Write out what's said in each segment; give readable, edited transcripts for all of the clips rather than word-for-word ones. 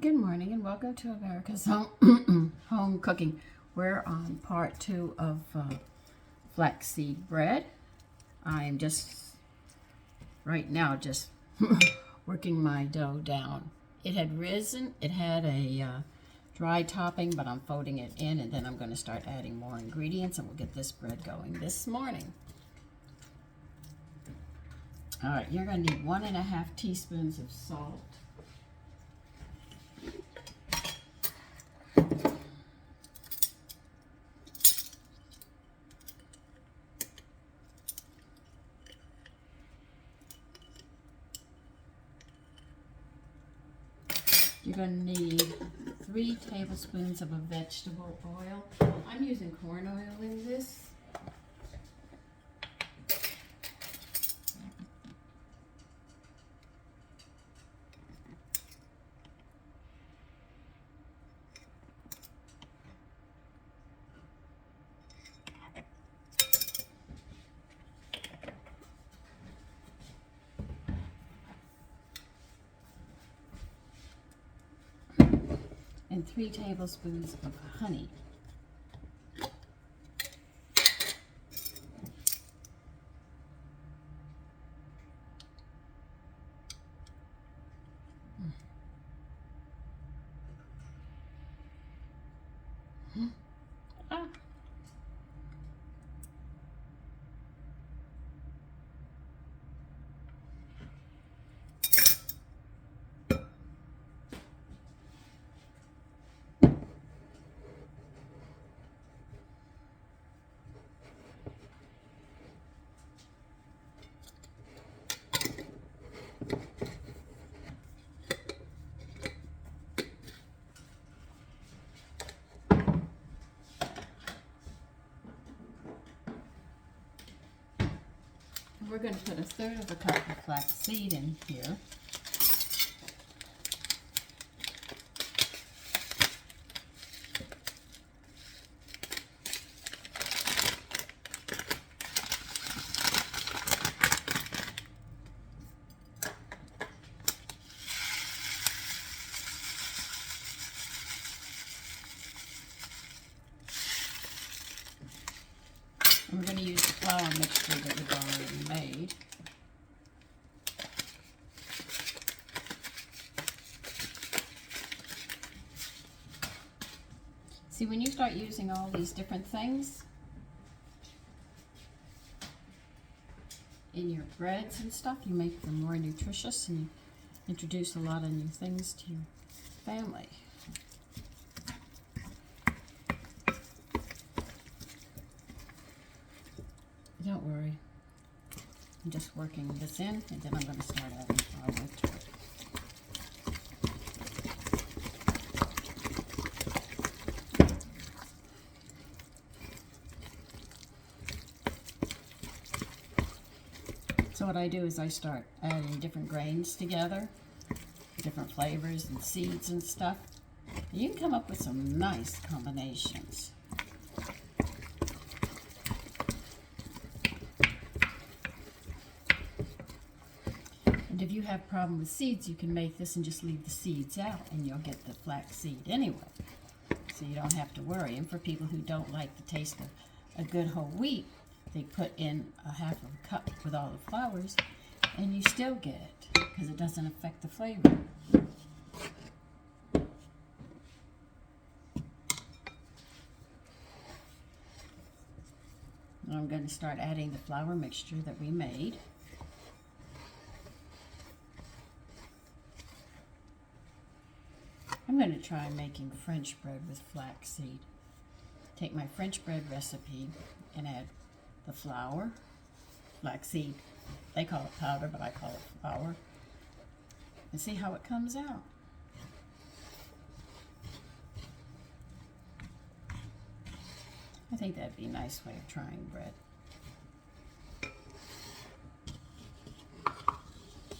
Good morning and welcome to America's Home, home Cooking. We're on part 2 of flaxseed bread. I'm just, right now, just working my dough down. It had risen, it had a dry topping, but I'm folding it in and then I'm going to start adding more ingredients and we'll get this bread going this morning. All right, you're going to need 1.5 teaspoons of salt. You're going to need 3 tablespoons of a vegetable oil. I'm using corn oil in this. And 3 tablespoons of honey. Ah. We're going to put 1/3 of a cup of flaxseed in here. And we're going to use the flour mixture that we've already made. See, when you start using all these different things in your breads and stuff, you make them more nutritious and you introduce a lot of new things to your family. Don't worry. I'm just working this in and then I'm going to start adding flour to it. So what I do is I start adding different grains together, different flavors and seeds and stuff. You can come up with some nice combinations. And if you have a problem with seeds, you can make this and just leave the seeds out and you'll get the flaxseed anyway. So you don't have to worry. And for people who don't like the taste of a good whole wheat, they put in 1/2 of a cup with all the flours and you still get it because it doesn't affect the flavor. And I'm going to start adding the flour mixture that we made. I'm going to try making French bread with flaxseed. Take my French bread recipe and add the flour, flaxseed. They call it powder, but I call it flour. And see how it comes out. I think that'd be a nice way of trying bread.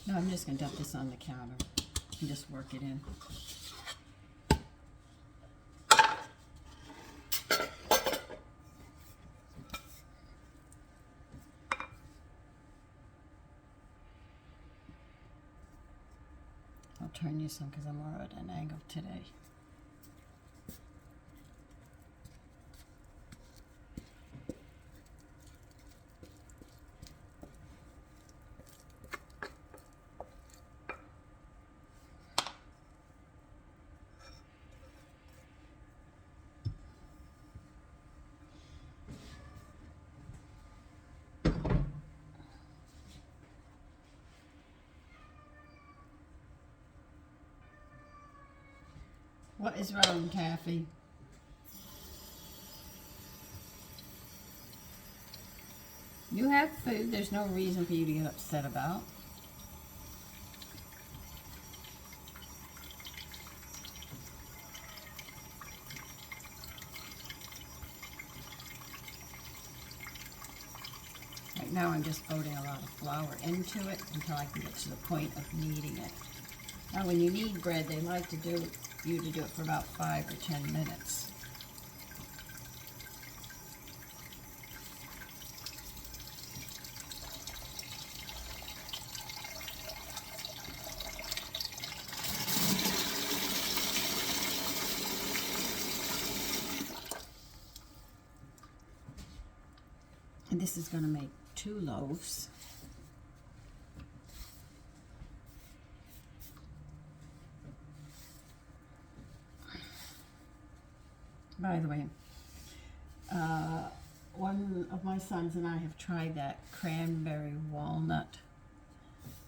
No, I'm just going to dump this on the counter and just work it in. turn you some because I'm more at an angle today. What is wrong, Taffy? You have food. There's no reason for you to get upset about. Right now I'm just loading a lot of flour into it until I can get to the point of kneading it. Now when you knead bread, they like to do you to do it for about 5 or 10 minutes. And this is going to make 2 loaves. By the way, one of my sons and I have tried that cranberry walnut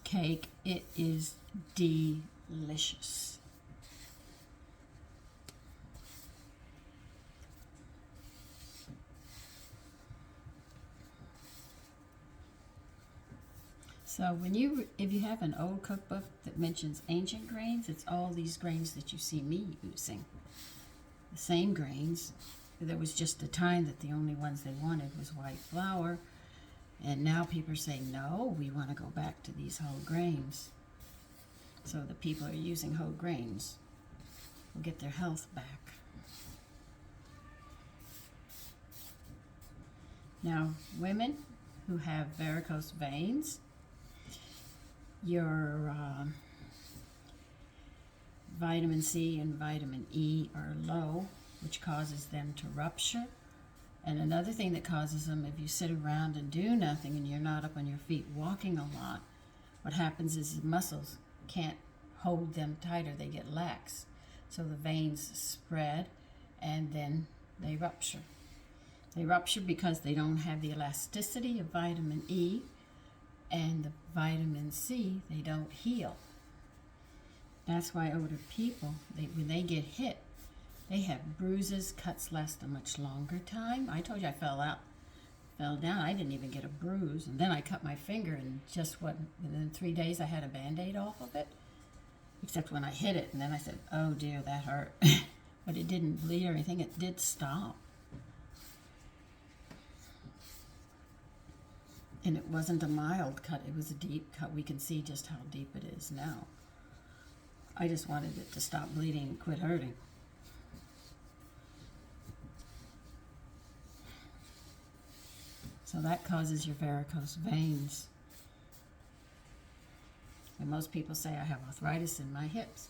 cake. It is delicious. So if you have an old cookbook that mentions ancient grains, it's all these grains that you see me using. The same grains. There was just a time that the only ones they wanted was white flour, and now people are saying, no, we want to go back to these whole grains. So the people are using whole grains will get their health back. Now, women who have varicose veins, your vitamin C and vitamin E are low, which causes them to rupture. And another thing that causes them, if you sit around and do nothing and you're not up on your feet walking a lot, what happens is the muscles can't hold them tighter, they get lax. So the veins spread and then they rupture. They rupture because they don't have the elasticity of vitamin E, and the vitamin C, they don't heal. That's why older people, when they get hit, they have bruises, cuts last a much longer time. I told you I fell down. I didn't even get a bruise. And then I cut my finger, and within 3 days I had a Band-Aid off of it. Except when I hit it, and then I said, oh dear, that hurt. But it didn't bleed or anything. It did stop. And it wasn't a mild cut. It was a deep cut. We can see just how deep it is now. I just wanted it to stop bleeding and quit hurting. So that causes your varicose veins. And most people say I have arthritis in my hips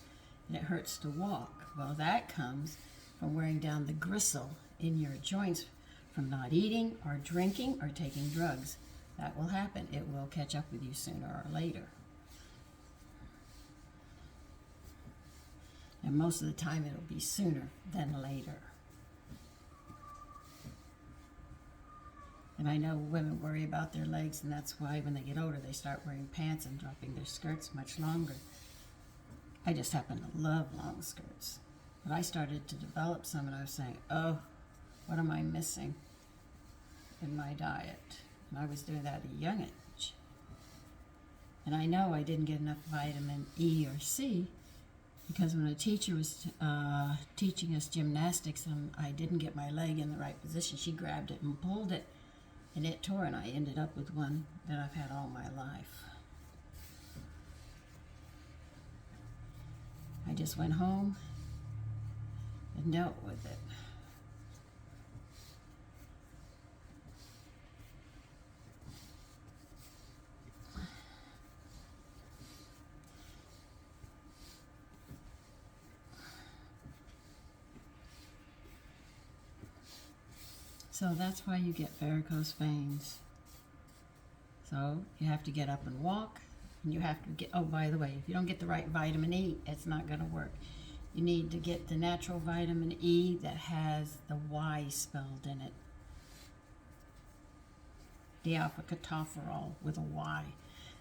and it hurts to walk. Well, that comes from wearing down the gristle in your joints from not eating or drinking or taking drugs. That will happen. It will catch up with you sooner or later. And most of the time it'll be sooner than later. And I know women worry about their legs, and that's why when they get older they start wearing pants and dropping their skirts much longer. I just happen to love long skirts. But I started to develop some, and I was saying, oh, what am I missing in my diet? And I was doing that at a young age. And I know I didn't get enough vitamin E or C because when a teacher was teaching us gymnastics and I didn't get my leg in the right position, she grabbed it and pulled it, and it tore, and I ended up with one that I've had all my life. I just went home and dealt with it. So that's why you get varicose veins. So you have to get up and walk, and you have to get, oh, by the way, if you don't get the right vitamin E, it's not going to work. You need to get the natural vitamin E that has the Y spelled in it. The alpha ketopherol with a Y.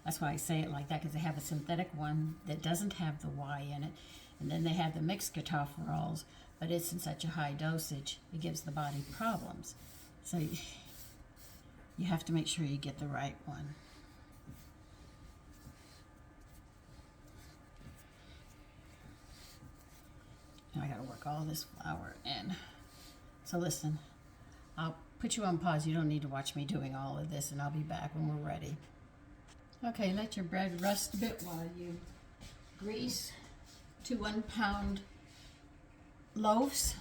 That's why I say it like that, because they have a synthetic one that doesn't have the Y in it. And then they have the mixed ketopherols, but it's in such a high dosage, it gives the body problems. So you have to make sure you get the right one. Now I gotta work all this flour in. So listen, I'll put you on pause. You don't need to watch me doing all of this, and I'll be back when we're ready. Okay, let your bread rust a bit while you grease 2 1-pound loaves,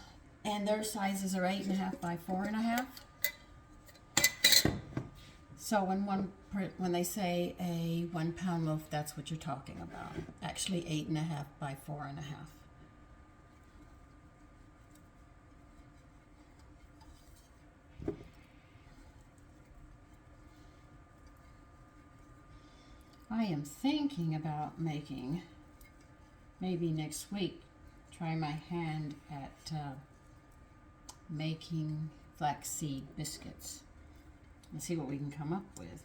and their sizes are 8.5 by 4.5. So when they say a 1-pound loaf, that's what you're talking about. Actually 8.5 by 4.5. I am thinking about making, maybe next week, try my hand at making flaxseed biscuits and see what we can come up with.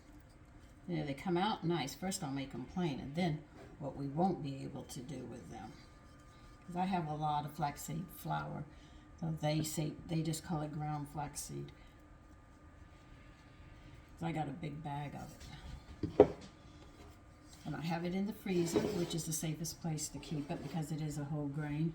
You know, they come out nice. First I'll make them plain, and then what we won't be able to do with them. Because I have a lot of flaxseed flour, so they just call it ground flaxseed. So I got a big bag of it. And I have it in the freezer, which is the safest place to keep it because it is a whole grain.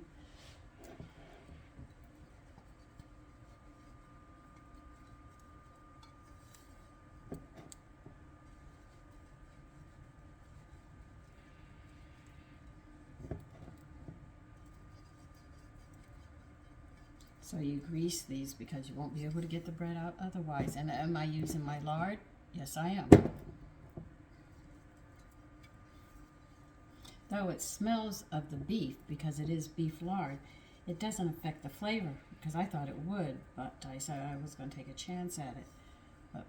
So you grease these because you won't be able to get the bread out otherwise. And am I using my lard? Yes, I am. Though it smells of the beef, because it is beef lard, it doesn't affect the flavor, because I thought it would, but I said I was going to take a chance at it. But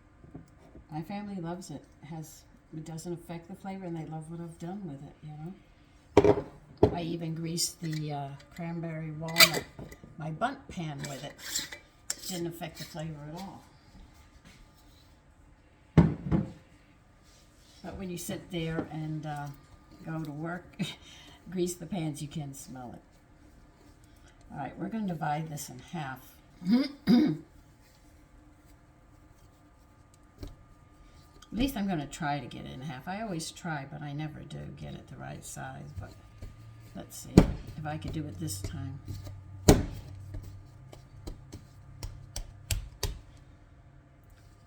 my family loves it. It doesn't affect the flavor, and they love what I've done with it, you know. I even greased the cranberry walnut, my bundt pan with it. Didn't affect the flavor at all. But when you sit there and go to work, grease the pans, you can smell it. All right, we're going to divide this in half. At least I'm going to try to get it in half. I always try, but I never do get it the right size. But let's see if I could do it this time.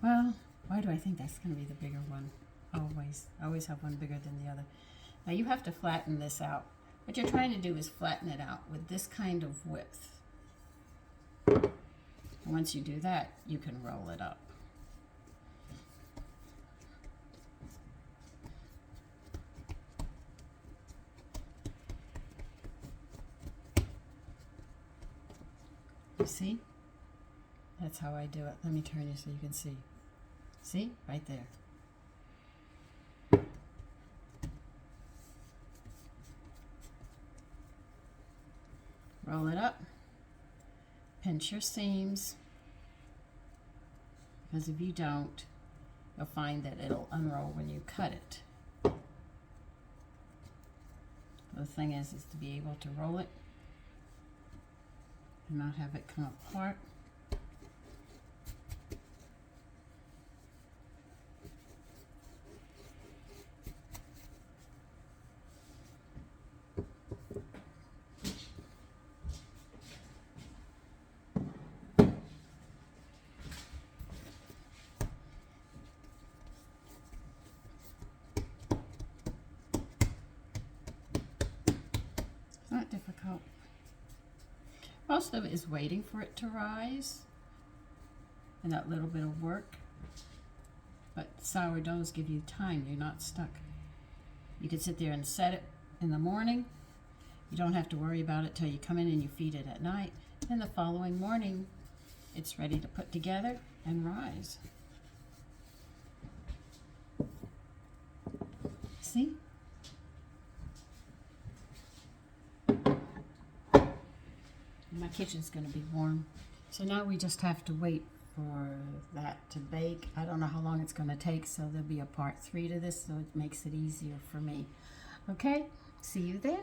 Well, why do I think that's going to be the bigger one? Always. I always have one bigger than the other. Now you have to flatten this out. What you're trying to do is flatten it out with this kind of width. And once you do that, you can roll it up. You see? That's how I do it. Let me turn you so you can see. See? Right there. Roll it up, pinch your seams, because if you don't, you'll find that it'll unroll when you cut it. The thing is to be able to roll it and not have it come apart. Not difficult. Most of it is waiting for it to rise and that little bit of work. But sourdoughs give you time. You're not stuck. You can sit there and set it in the morning. You don't have to worry about it till you come in and you feed it at night. And the following morning, it's ready to put together and rise. See? My kitchen's going to be warm. So now we just have to wait for that to bake. I don't know how long it's going to take, so there'll be a part 3 to this, so it makes it easier for me. Okay, see you then.